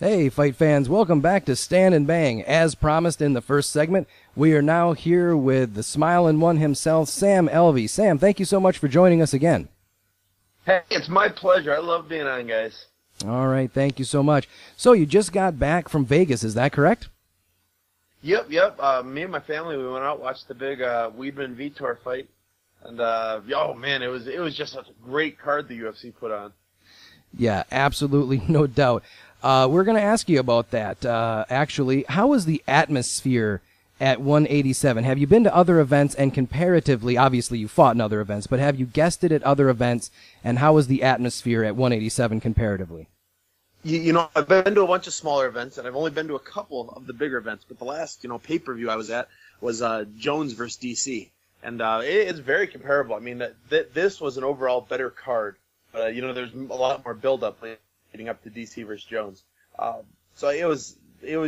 Hey, fight fans, welcome back to Stand and Bang. As promised in the first segment, we are now here with the Smiling One himself, Sam Alvey. Sam, thank you so much for joining us again. Hey, it's my pleasure. I love being on, guys. All right, thank you so much. So you just got back from Vegas, is that correct? Yep. Me and my family, we went out, watched the big Weidman-Vitor fight. And, oh, man, it was just a great card the UFC put on. Yeah, absolutely, no doubt. We're going to ask you about that. Actually, how was the atmosphere at 187? Have you been to other events, and comparatively, obviously you fought in other events, but have you guessed it at other events, and how was the atmosphere at 187 comparatively? You know, I've been to a bunch of smaller events, and I've only been to a couple of the bigger events, but the last, pay-per-view I was at was Jones versus DC, and it's very comparable. I mean, this was an overall better card. There's a lot more build-up leading up to DC versus Jones. So it was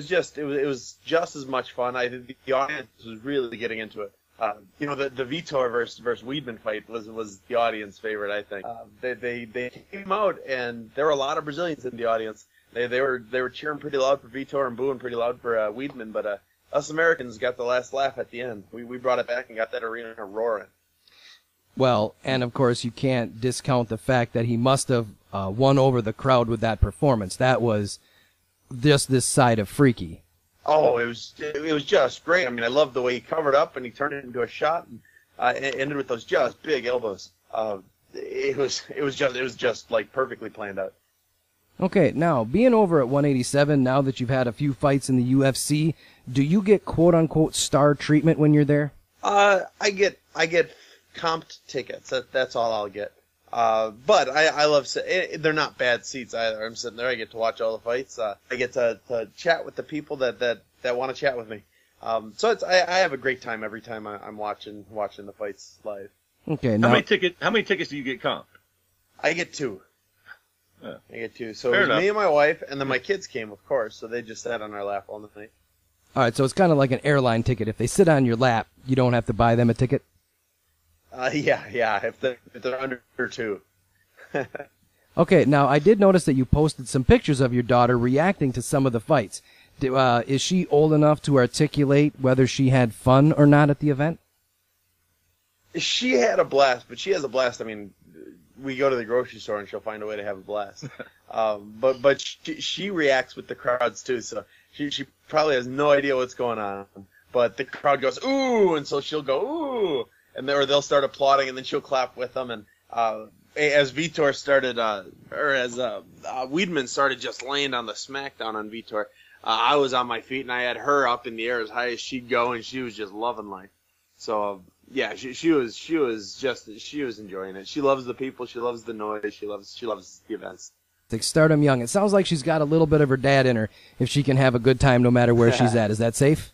just as much fun. I think the audience was really getting into it. The Vitor versus Weidman fight was the audience favorite, I think. They came out, and there were a lot of Brazilians in the audience. They were cheering pretty loud for Vitor and booing pretty loud for Weidman, but us Americans got the last laugh at the end. We brought it back and got that arena roaring. Well, and of course you can't discount the fact that he must have won over the crowd with that performance. That was just this side of freaky. Oh, it was just great. I mean, I loved the way he covered up and he turned it into a shot and it ended with those just big elbows. It was just like perfectly planned out. Okay, now being over at 187, now that you've had a few fights in the UFC, do you get quote unquote star treatment when you're there? I get comped tickets. That's all I'll get. But I love they're not bad seats either. I'm sitting there. I get to watch all the fights. I get to chat with the people that want to chat with me. So I have a great time every time I'm watching the fights live. Okay. Now, how many tickets do you get comped? I get two. Yeah. I get two. So it was me and my wife, and then my kids came, of course. So they just sat on our lap all night. All right. So it's kind of like an airline ticket. If they sit on your lap, you don't have to buy them a ticket. Yeah. If they're under two. Okay, now I did notice that you posted some pictures of your daughter reacting to some of the fights. Is she old enough to articulate whether she had fun or not at the event? She had a blast, but she has a blast. I mean, we go to the grocery store and she'll find a way to have a blast. But she reacts with the crowds too, so she probably has no idea what's going on. But the crowd goes, ooh, and so she'll go, ooh. And they'll start applauding, and then she'll clap with them. And as Vitor started, as Weidman started just laying on the smackdown on Vitor, I was on my feet, and I had her up in the air as high as she'd go, and she was just loving life. So yeah, she was enjoying it. She loves the people, she loves the noise, she loves the events. Stardom young. It sounds like she's got a little bit of her dad in her. If she can have a good time, no matter where she's at, is that safe?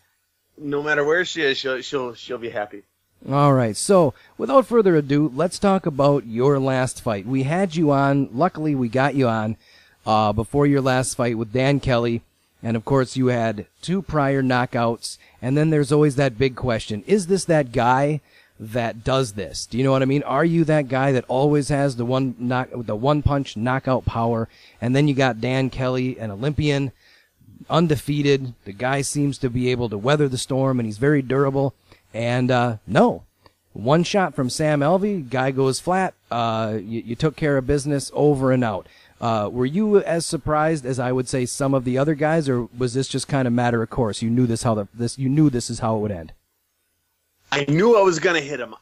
No matter where she is, she'll be happy. All right, so without further ado, let's talk about your last fight. We had you on, luckily we got you on before your last fight with Dan Kelly, and of course you had 2 prior knockouts, and then there's always that big question, is this that guy that does this? Do you know what I mean? Are you that guy that always has the one punch knockout power, and then you got Dan Kelly, an Olympian, undefeated, the guy seems to be able to weather the storm, and he's very durable. And no, one shot from Sam Alvey, guy goes flat. You took care of business, over and out. Were you as surprised as I would say some of the other guys, or was this just kind of matter of course? You knew you knew this is how it would end. I knew I was gonna hit him.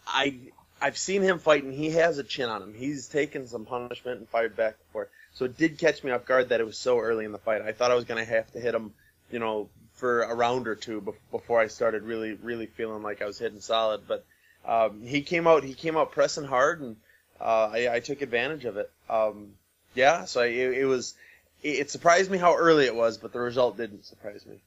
I've seen him fight, and he has a chin on him. He's taken some punishment and fired back before, so it did catch me off guard that it was so early in the fight. I thought I was gonna have to hit him, for a round or two before I started really feeling like I was hitting solid. But he came out pressing hard, and I took advantage of it. So it surprised me how early it was, but the result didn't surprise me.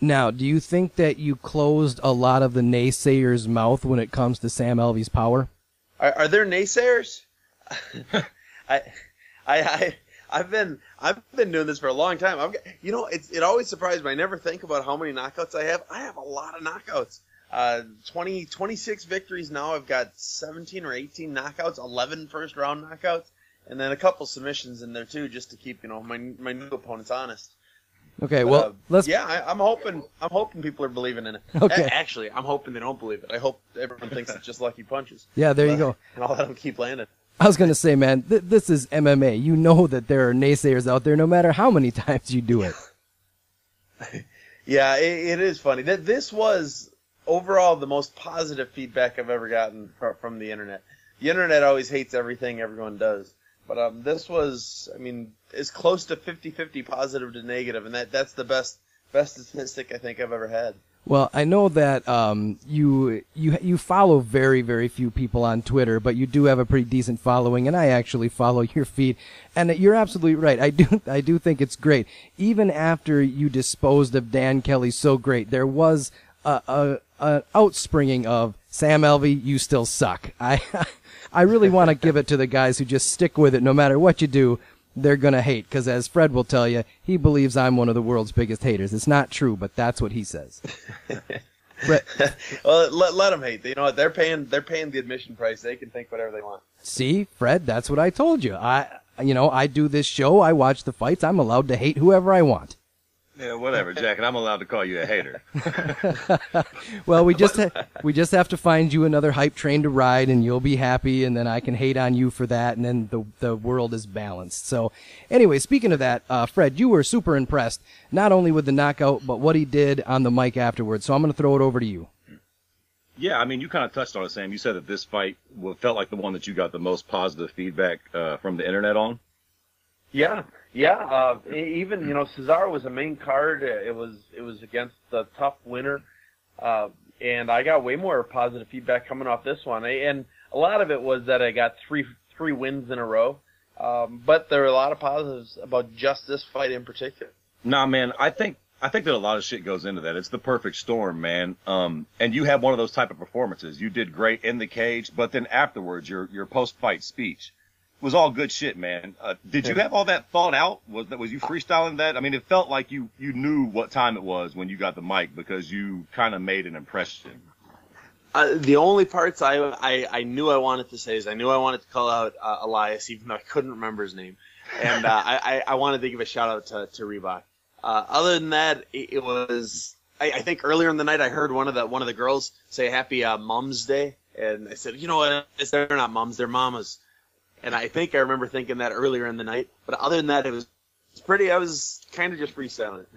Now, do you think that you closed a lot of the naysayers' mouth when it comes to Sam Alvey's power? Are there naysayers? I've been doing this for a long time. It always surprised me. I never think about how many knockouts I have. I have a lot of knockouts. 26 victories now. I've got 17 or 18 knockouts, 11 first round knockouts, and then a couple submissions in there too, just to keep my new opponents honest. Okay, well, let's. Yeah, I'm hoping people are believing in it. Okay. Actually, I'm hoping they don't believe it. I hope everyone thinks it's just lucky punches. Yeah, there you go. And I'll let them keep landing. I was going to say, man, this is MMA. You know that there are naysayers out there no matter how many times you do it. Yeah, it is funny. This was overall the most positive feedback I've ever gotten from the internet. The internet always hates everything everyone does. But this was, I mean, as close to 50-50 positive to negative, and that's the best statistic I think I've ever had. Well, I know that you follow very, very few people on Twitter, but you do have a pretty decent following, and I actually follow your feed. And you're absolutely right. I do think it's great. Even after you disposed of Dan Kelly so great, there was a outspringing of Sam Alvey, you still suck. I really want to give it to the guys who just stick with it no matter what you do. They're going to hate, because as Fred will tell you, he believes I'm one of the world's biggest haters. It's not true, but that's what he says. Well, let them hate. You know what? They're paying the admission price. They can think whatever they want. See, Fred, that's what I told you. I do this show. I watch the fights. I'm allowed to hate whoever I want. Yeah, whatever, Jack, and I'm allowed to call you a hater. Well, we just have to find you another hype train to ride, and you'll be happy, and then I can hate on you for that, and then the world is balanced. So, anyway, speaking of that, Fred, you were super impressed, not only with the knockout, but what he did on the mic afterwards. So I'm going to throw it over to you. Yeah, I mean, you kind of touched on it, Sam. You said that this fight felt like the one that you got the most positive feedback from the internet on. Yeah. Even Cesaro was a main card. It was against the tough winner, and I got way more positive feedback coming off this one. And a lot of it was that I got three wins in a row, but there were a lot of positives about just this fight in particular. Nah, man, I think that a lot of shit goes into that. It's the perfect storm, man. And you had one of those type of performances. You did great in the cage, but then afterwards, your post-fight speech was all good shit, man. Did you have all that thought out? Was you freestyling that? I mean, it felt like you knew what time it was when you got the mic, because you kind of made an impression. The only parts I knew I wanted to say is I knew I wanted to call out Elias, even though I couldn't remember his name, and I wanted to give a shout out to Reebok. Other than that, it was. I think earlier in the night I heard one of the girls say Happy Mom's Day, and I said, you know what? They're not moms, they're mamas. And I think I remember thinking that earlier in the night. But other than that, it was pretty. I was kind of just freestyling it.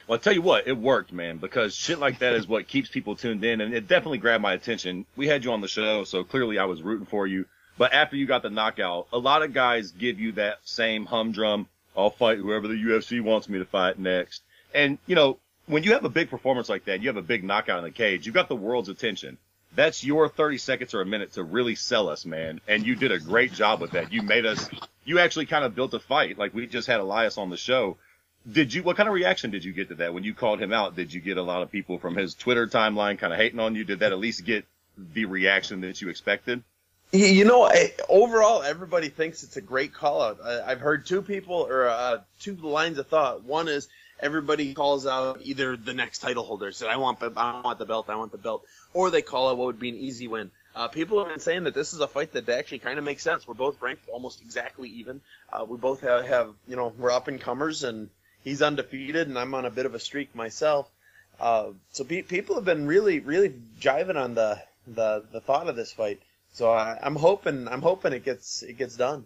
Well, I'll tell you what, it worked, man, because shit like that is what keeps people tuned in, and it definitely grabbed my attention. We had you on the show, so clearly I was rooting for you. But after you got the knockout, a lot of guys give you that same humdrum, I'll fight whoever the UFC wants me to fight next. And, when you have a big performance like that, you have a big knockout in the cage, you got the world's attention. That's your 30 seconds or a minute to really sell us, man. And you did a great job with that. You actually kind of built a fight. Like, we just had Elias on the show. What kind of reaction did you get to that when you called him out? Did you get a lot of people from his Twitter timeline kind of hating on you? Did that at least get the reaction that you expected? Overall, everybody thinks it's a great call out. I've heard two lines of thought. One is, everybody calls out either the next title holder, said, I want the belt, or they call out what would be an easy win. People have been saying that this is a fight that actually kind of makes sense. We're both ranked almost exactly even. We both have we're up and comers, and he's undefeated, and I'm on a bit of a streak myself. So people have been really, really jiving on the thought of this fight. So I'm hoping it gets done.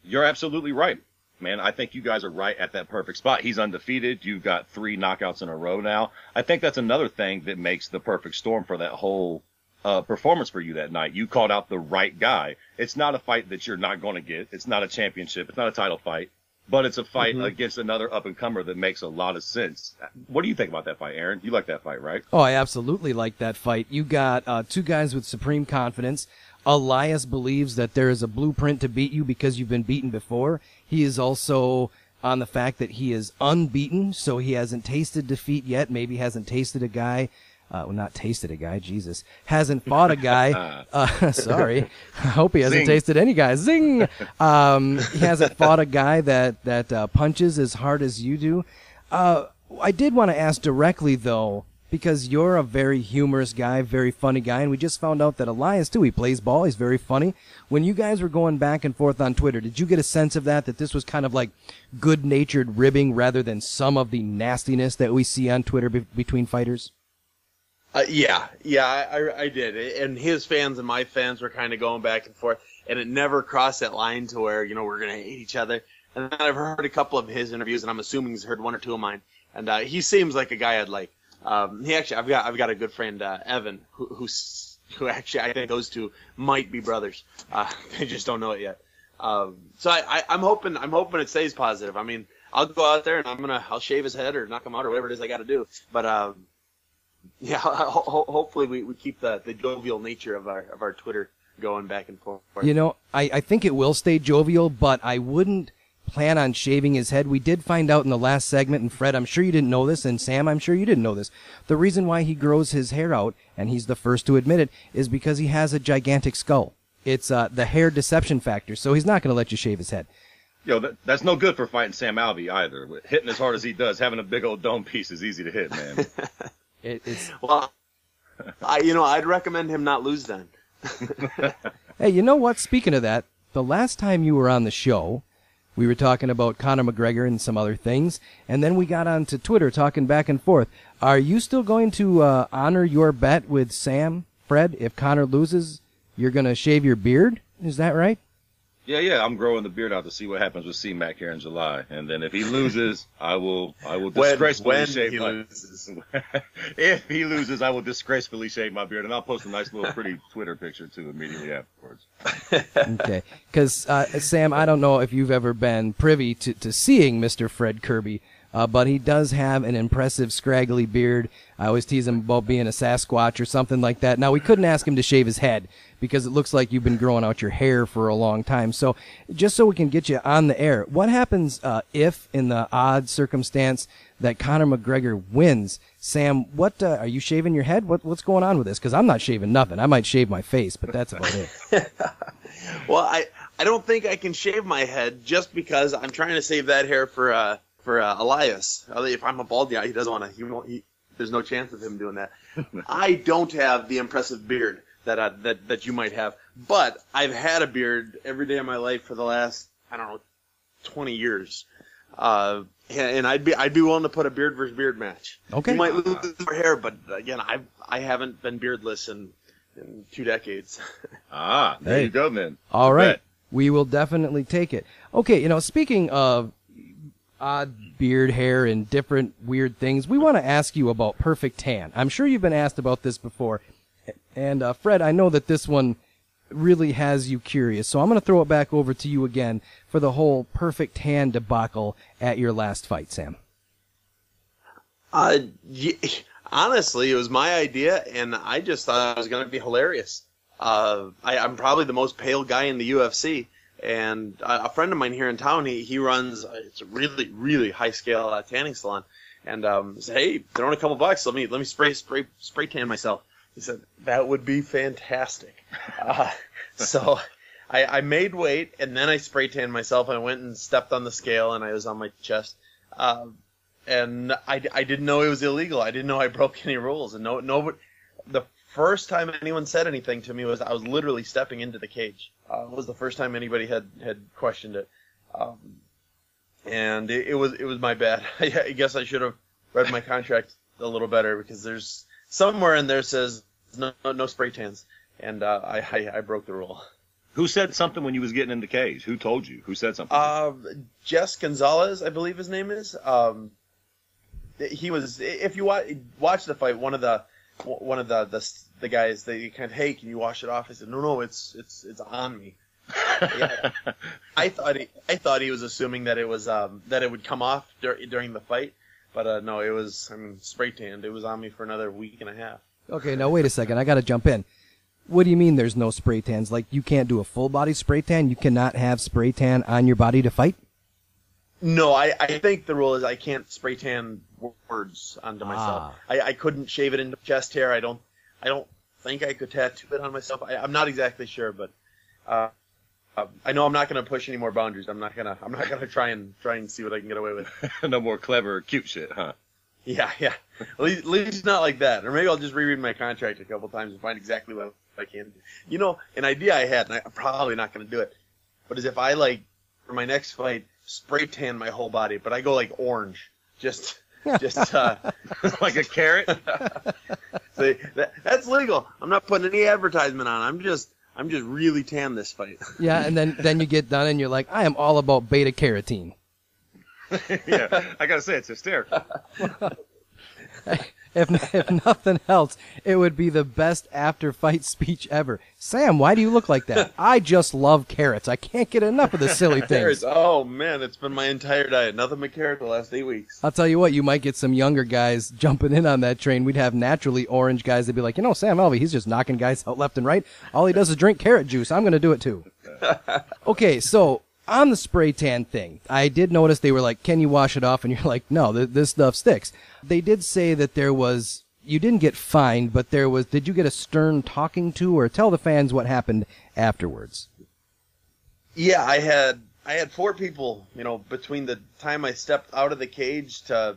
You're absolutely right, man. I think you guys are right at that perfect spot. He's undefeated. You've got 3 knockouts in a row now. I think that's another thing that makes the perfect storm for that whole performance for you that night. You called out the right guy. It's not a fight that you're not going to get. It's not a championship. It's not a title fight. But it's a fight against another up-and-comer that makes a lot of sense. What do you think about that fight, Aaron? You like that fight, right? Oh, I absolutely like that fight. You got 2 guys with supreme confidence. Elias believes that there is a blueprint to beat you because you've been beaten before. He is also on the fact that he is unbeaten, so he hasn't tasted defeat yet. Maybe hasn't tasted a guy. Not tasted a guy, Jesus. Hasn't fought a guy. Sorry. I hope he hasn't tasted any guy. Zing! He hasn't fought a guy that punches as hard as you do. I did want to ask directly, though, because you're a very humorous guy, very funny guy, and we just found out that Elias, too, he plays ball, he's very funny. When you guys were going back and forth on Twitter, did you get a sense of that this was kind of like good-natured ribbing rather than some of the nastiness that we see on Twitter between fighters? Yeah, I did. And his fans and my fans were kind of going back and forth, and it never crossed that line to where, we're going to hate each other. And then I've heard a couple of his interviews, and I'm assuming he's heard one or two of mine. And he seems like a guy I'd like. I've got a good friend, Evan, who actually, I think those two might be brothers. They just don't know it yet. So I'm hoping it stays positive. I mean, I'll go out there and I'll shave his head or knock him out or whatever it is I got to do. But yeah, hopefully we keep the jovial nature of our Twitter going back and forth. I think it will stay jovial, but I wouldn't plan on shaving his head. We did find out in the last segment, and Fred, I'm sure you didn't know this, and Sam, I'm sure you didn't know this. The reason why he grows his hair out, and he's the first to admit it, is because he has a gigantic skull. It's the hair deception factor, so he's not going to let you shave his head. That's no good for fighting Sam Alvey either. Hitting as hard as he does, having a big old dome piece is easy to hit, man. Well, I'd recommend him not lose then. Hey, you know what? Speaking of that, the last time you were on the show, we were talking about Conor McGregor and some other things, and then we got onto Twitter talking back and forth. Are you still going to honor your bet with Sam, Fred? If Conor loses, you're going to shave your beard? Is that right? Yeah, I'm growing the beard out to see what happens with C-Mac here in July. And then if he loses, I will disgracefully shave my If he loses, I will disgracefully shave my beard, and I'll post a nice little pretty Twitter picture too immediately afterwards. Okay, because Sam, I don't know if you've ever been privy to seeing Mr. Fred Kirby, but he does have an impressive scraggly beard. I always tease him about being a Sasquatch or something like that. Now, we couldn't ask him to shave his head because it looks like you've been growing out your hair for a long time. So just so we can get you on the air, what happens if, in the odd circumstance that Conor McGregor wins? Sam, what are you shaving your head? What's going on with this? Because I'm not shaving nothing. I might shave my face, but that's about it. Well, I don't think I can shave my head just because I'm trying to save that hair for Elias. If I'm a bald guy, he doesn't want to. There's no chance of him doing that. I don't have the impressive beard that you might have, but I've had a beard every day of my life for the last 20 years, and I'd be willing to put a beard versus beard match. Okay, you might lose more hair, but again, I haven't been beardless in 2 decades. There you go then. All right, we will definitely take it. Okay, speaking of odd beard hair and different weird things, we want to ask you about Perfect Tan. I'm sure you've been asked about this before. And Fred, I know that this one really has you curious, so I'm going to throw it back over to you again for the whole Perfect Tan debacle at your last fight, Sam. Honestly, it was my idea, and I just thought it was going to be hilarious. I'm probably the most pale guy in the UFC. And a friend of mine here in town, he runs it's a really, really high scale tanning salon, and said, "Hey, throw in a couple bucks. Let me spray tan myself." He said that would be fantastic. So I made weight, and then I spray tanned myself. I went and stepped on the scale, and I was on my chest. And I didn't know it was illegal. I didn't know I broke any rules. And the first time anyone said anything to me was I was literally stepping into the cage. It was the first time anybody had questioned it, and it was my bad. I guess I should have read my contract a little better, because there's somewhere in there says no spray tans, and I broke the rule. Who said something when you was getting in the cage? Who told you? Who said something? Jess Gonzalez, I believe his name is. He was. If you watch the fight, one of the guys, they kind of, "Hey, can you wash it off?" I said, "No, it's on me." Yeah. I thought he was assuming that it was that it would come off during the fight, but no, it was. Spray tanned. It was on me for another week and a half. Okay, now wait a second. I got to jump in. What do you mean there's no spray tans? Like, you can't do a full body spray tan? You cannot have spray tan on your body to fight? No, I think the rule is I can't spray tan words onto myself. I couldn't shave it into chest hair. I don't think I could tattoo it on myself. I'm not exactly sure, but I know I'm not going to push any more boundaries. I'm not gonna try and see what I can get away with. No more clever, cute shit, huh? Yeah, yeah. At least not like that. Or maybe I'll just reread my contract a couple times and find exactly what I can do. You know, an idea I had, and I'm probably not going to do it, but is if I, like, for my next fight, spray tan my whole body, but I go, like, orange. Just like a carrot? See, that's legal. I'm not putting any advertisement on. I'm just really tan this fight. Yeah, and then you get done and you're like, I am all about beta carotene. Yeah, I gotta say, it's hysterical. If nothing else, it would be the best after-fight speech ever. Sam, why do you look like that? I just love carrots. I can't get enough of the silly things. Oh, man, it's been my entire diet. Nothing but carrot the last 8 weeks. I'll tell you what, you might get some younger guys jumping in on that train. We'd have naturally orange guys that'd be like, Sam Alvey, he's just knocking guys out left and right. All he does is drink carrot juice. I'm going to do it too. Okay, so on the spray tan thing, I did notice they were like, can you wash it off? And you're like, no, this stuff sticks. They did say that you didn't get fined, but did you get a stern talking to, or tell the fans what happened afterwards? Yeah, I had 4 people, between the time I stepped out of the cage to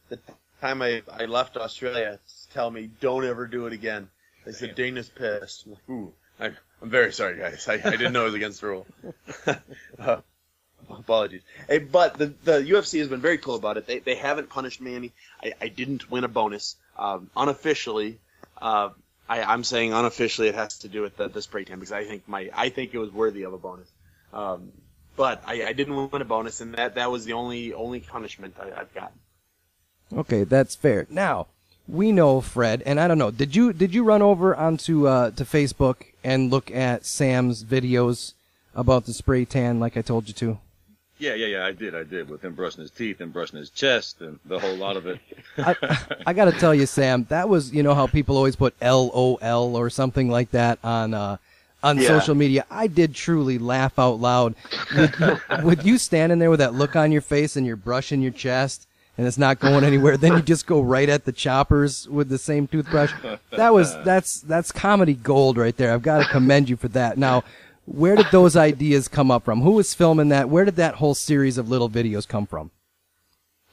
the time I left Australia, tell me, don't ever do it again. They said, Dana's pissed. I'm like, ooh. I'm very sorry, guys. I didn't know it was against the rule. Apologies. Hey, but the UFC has been very cool about it. They haven't punished me any. I didn't win a bonus. Unofficially, I'm saying unofficially it has to do with the spray tan, because I think it was worthy of a bonus. But I didn't win a bonus, and that was the only punishment I've gotten. Okay, that's fair. Now, we know Fred, and I don't know, did you run over onto to Facebook and look at Sam's videos about the spray tan like I told you to? Yeah, I did, with him brushing his teeth and brushing his chest and the whole lot of it. I got to tell you, Sam, that was, how people always put LOL or something like that on social media. I did truly laugh out loud. With you standing there with that look on your face and you're brushing your chest and it's not going anywhere, then you just go right at the choppers with the same toothbrush. That's comedy gold right there. I've got to commend you for that. Now, where did those ideas come up from? Who was filming that? Where did that whole series of little videos come from?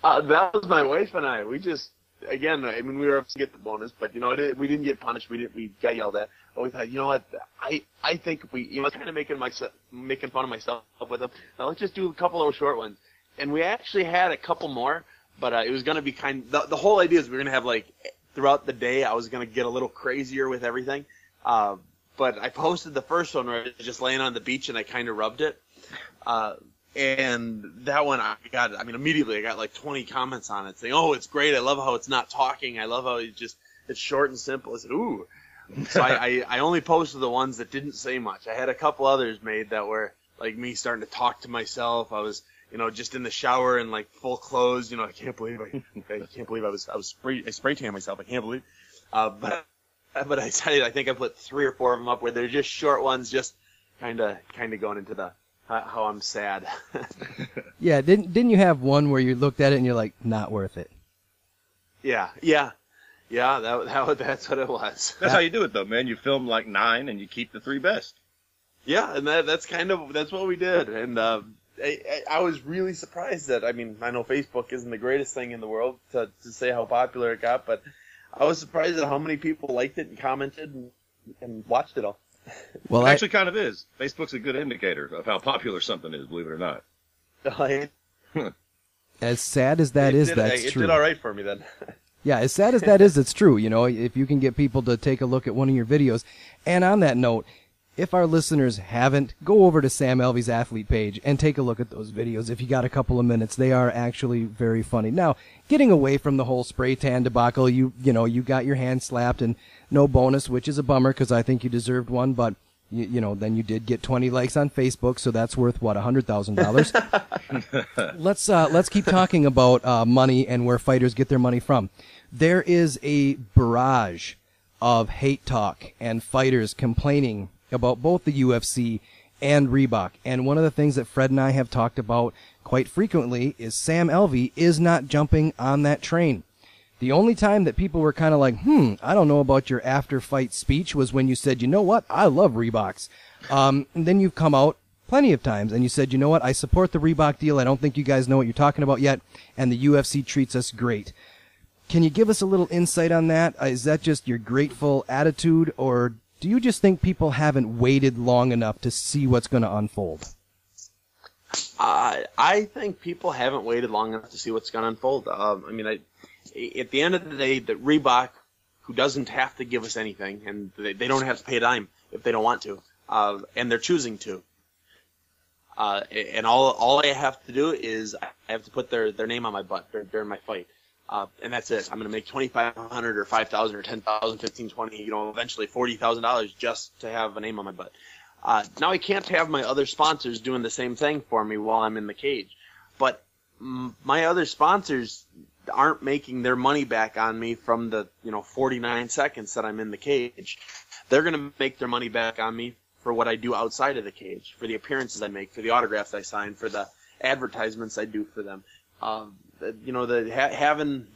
That was my wife and I. We just, again, we were up to get the bonus, but, we didn't get punished. We got yelled at. But we thought, you know what, I think if we, I was kind of making fun of myself with them. Now let's just do a couple of short ones. And we actually had a couple more, but it was going to be the whole idea is we were going to have, throughout the day, I was going to get a little crazier with everything. But I posted the first one where I was just laying on the beach and I kind of rubbed it. And that one immediately I got 20 comments on it saying, oh, it's great. I love how it's not talking. I love how it's short and simple. I said, ooh. So I only posted the ones that didn't say much. I had a couple others made that were like me starting to talk to myself. I was, just in the shower and full clothes. I can't believe I spray tan myself. I can't believe. But I decided, I think I put 3 or 4 of them up where they're just short ones, just kind of going into the how I'm sad. Yeah, didn't you have one where you looked at it and you're like, not worth it? Yeah. That's what it was. That's how you do it, though, man. You film 9 and you keep the 3 best. Yeah, and that's what we did. And I was really surprised that, I know Facebook isn't the greatest thing in the world to say how popular it got, but I was surprised at how many people liked it and commented and watched it all. Well, it actually kind of is. Facebook's a good indicator of how popular something is, believe it or not. As sad as that is, that's true. It did all right for me then. Yeah, as sad as that is, it's true. If you can get people to take a look at one of your videos. And on that note, if our listeners haven't, go over to Sam Alvey's athlete page and take a look at those videos if you got a couple of minutes. They are actually very funny. Now, getting away from the whole spray tan debacle, you got your hand slapped and no bonus, which is a bummer because I think you deserved one, but then you did get 20 likes on Facebook, so that's worth what, $100,000. Let's keep talking about money and where fighters get their money from. There is a barrage of hate talk and fighters complaining about both the UFC and Reebok. And one of the things that Fred and I have talked about quite frequently is Sam Alvey is not jumping on that train. The only time that people were kind of like, I don't know about your after-fight speech was when you said, you know what, I love Reeboks. And then you've come out plenty of times and you said, you know what, I support the Reebok deal. I don't think you guys know what you're talking about yet. And the UFC treats us great. Can you give us a little insight on that? Is that just your grateful attitude, or do you just think people haven't waited long enough to see what's going to unfold? I think people haven't waited long enough to see what's going to unfold. At the end of the day, that Reebok, who doesn't have to give us anything, and they don't have to pay a dime if they don't want to, and they're choosing to. And all I have to do is I have to put their name on my butt during my fight. And that's it. I'm going to make $2,500 or $5,000 or $10,000, $15,000, $20,000, eventually $40,000 just to have a name on my butt. Now I can't have my other sponsors doing the same thing for me while I'm in the cage. But my other sponsors aren't making their money back on me from the 49 seconds that I'm in the cage. They're going to make their money back on me for what I do outside of the cage, for the appearances I make, for the autographs I sign, for the advertisements I do for them.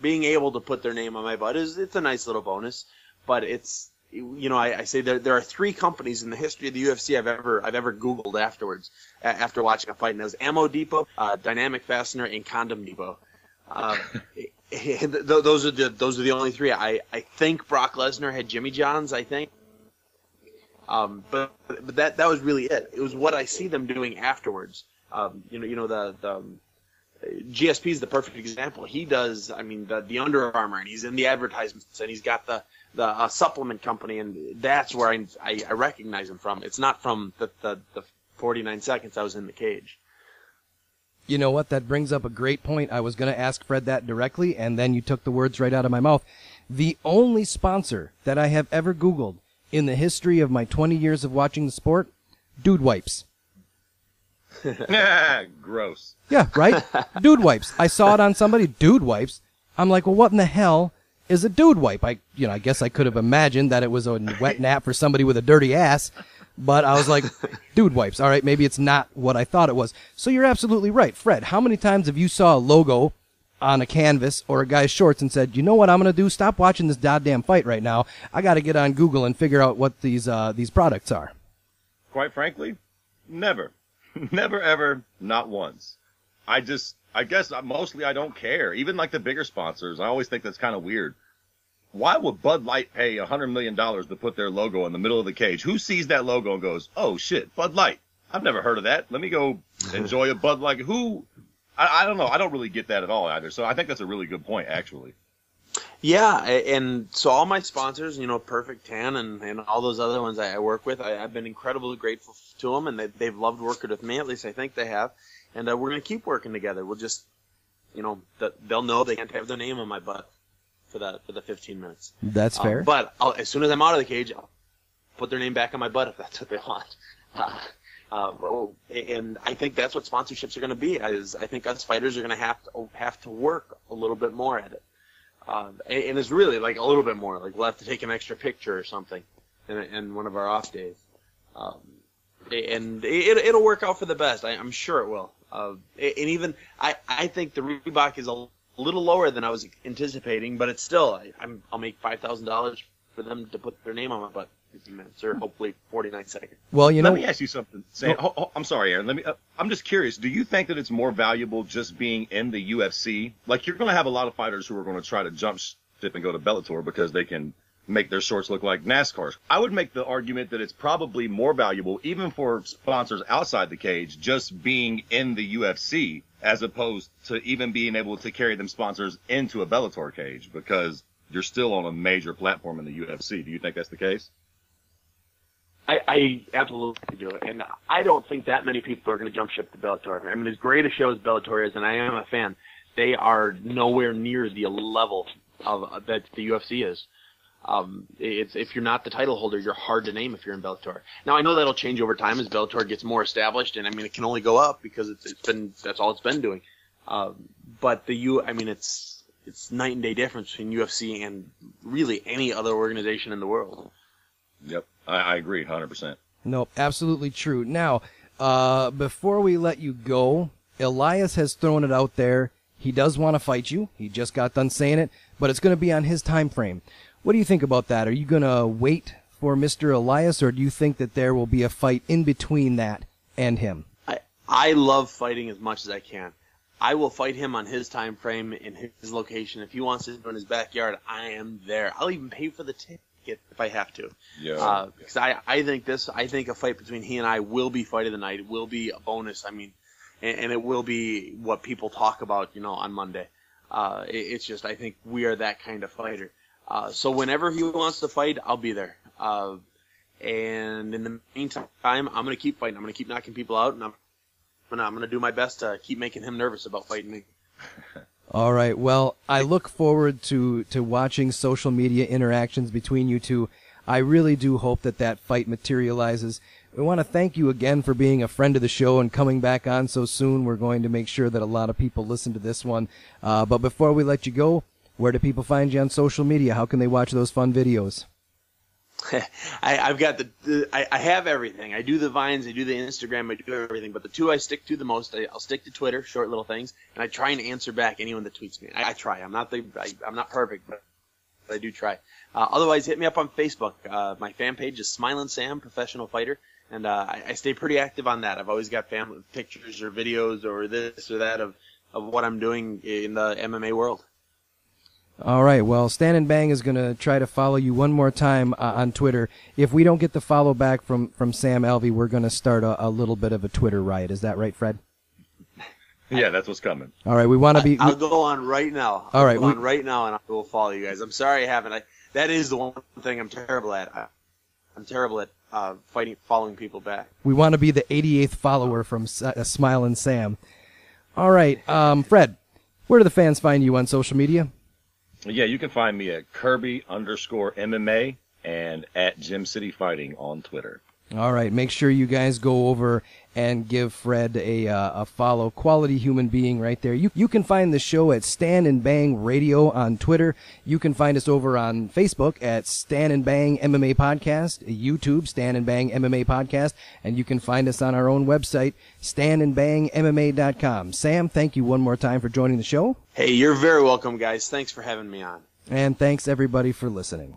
Being able to put their name on my butt it's a nice little bonus, but it's, I say there are 3 companies in the history of the UFC I've ever Googled afterwards, after watching a fight, and it was Ammo Depot, Dynamic Fastener, and Condom Depot. Those are the only 3. I think Brock Lesnar had Jimmy John's, I think. But that was really it. It was what I see them doing afterwards. The GSP is the perfect example. He does, the Under Armour, and he's in the advertisements, and he's got the supplement company, and that's where I recognize him from. It's not from the 49 seconds I was in the cage. You know what? That brings up a great point. I was going to ask Fred that directly, and then you took the words right out of my mouth. The only sponsor that I have ever Googled in the history of my 20 years of watching the sport, Dude Wipes. Gross. Yeah, right? Dude Wipes. I saw it on somebody, Dude Wipes. I'm like, well, what in the hell is a dude wipe? I guess I could have imagined that it was a wet nap for somebody with a dirty ass, but I was like, Dude Wipes. All right, maybe it's not what I thought it was. So you're absolutely right. Fred, how many times have you saw a logo on a canvas or a guy's shorts and said, you know what I'm going to do? Stop watching this goddamn fight right now. I got to get on Google and figure out what these products are. Quite frankly, never. Never, ever, not once. I guess mostly I don't care. Even like the bigger sponsors, I always think that's kind of weird. Why would Bud Light pay $100 million to put their logo in the middle of the cage? Who sees that logo and goes, oh shit, Bud Light? I've never heard of that. Let me go enjoy a Bud Light. I don't know. I don't really get that at all either. So I think that's a really good point, actually. Yeah, and so all my sponsors, Perfect Tan and all those other ones I work with, I've been incredibly grateful to them, and they've loved working with me. At least I think they have. And we're going to keep working together. We'll just, they'll know they can't have their name on my butt for the 15 minutes. That's fair. But as soon as I'm out of the cage, I'll put their name back on my butt if that's what they want. And I think that's what sponsorships are going to be. I think us fighters are going to have to work a little bit more at it. And it's really like a little bit more. Like we'll have to take an extra picture or something in one of our off days. And it'll work out for the best. I'm sure it will. And even I think the Reebok is a little lower than I was anticipating, but it's still I'll make $5,000 for them to put their name on my butt. 15 minutes or hopefully 49 seconds. Well, let me ask you something. I'm sorry, Aaron. I'm just curious. Do you think that it's more valuable just being in the UFC? Like you're going to have a lot of fighters who are going to try to jump ship and go to Bellator because they can make their shorts look like NASCARs. I would make the argument that it's probably more valuable, even for sponsors outside the cage, just being in the UFC as opposed to even being able to carry them sponsors into a Bellator cage because you're still on a major platform in the UFC. Do you think that's the case? I absolutely do it, and I don't think that many people are going to jump ship to Bellator. I mean, as great a show as Bellator is, and I am a fan, they are nowhere near the level of that the UFC is. If you're not the title holder, you're hard to name if you're in Bellator. Now I know that'll change over time as Bellator gets more established, and I mean it can only go up because that's all it's been doing. But it's night and day difference between UFC and really any other organization in the world. Yep, I agree 100%. No, absolutely true. Now, before we let you go, Elias has thrown it out there. He does want to fight you. He just got done saying it, but it's going to be on his time frame. What do you think about that? Are you going to wait for Mr. Elias, or do you think that there will be a fight in between that and him? I love fighting as much as I can. I will fight him on his time frame in his location. If he wants to do it in his backyard, I am there. I'll even pay for the ticket if I have to. Yeah. Because I think a fight between he and I will be fight of the night. It will be a bonus. I mean, and it will be what people talk about, on Monday. It's just, I think we are that kind of fighter. So whenever he wants to fight, I'll be there. And in the meantime, I'm going to keep fighting. I'm going to keep knocking people out, and I'm going to do my best to keep making him nervous about fighting me. All right. Well, I look forward to watching social media interactions between you two. I really do hope that fight materializes. We want to thank you again for being a friend of the show and coming back on so soon. We're going to make sure that a lot of people listen to this one. But before we let you go, where do people find you on social media? How can they watch those fun videos? I've got I have everything. I do the Vines, I do the Instagram, I do everything. But the two I stick to the most, I'll stick to Twitter, short little things, and I try and answer back anyone that tweets me. I try. I'm not perfect, but I do try. Otherwise, hit me up on Facebook. My fan page is Smilin' Sam, Professional Fighter, and I stay pretty active on that. I've always got family pictures or videos or this or that of what I'm doing in the MMA world. All right. Well, Stand and Bang is going to try to follow you one more time on Twitter. If we don't get the follow back from Sam Alvey, we're going to start a little bit of a Twitter riot. Is that right, Fred? Yeah, that's what's coming. All right. We want to be. I'll go on right now. All right. I'll go on right now, and I will follow you guys. I'm sorry I haven't. That is the one thing I'm terrible at. I'm terrible at following people back. We want to be the 88th follower from Smilin' Sam. All right. Fred, where do the fans find you on social media? Yeah, you can find me at Kirby_MMA and at Gym City Fighting on Twitter. All right. Make sure you guys go over and give Fred a follow. Quality human being right there. You can find the show at Stand and Bang Radio on Twitter. You can find us over on Facebook at Stand and Bang MMA Podcast, YouTube, Stand and Bang MMA Podcast, and you can find us on our own website, standandbangmma.com. Sam, thank you one more time for joining the show. Hey, you're very welcome, guys. Thanks for having me on. And thanks, everybody, for listening.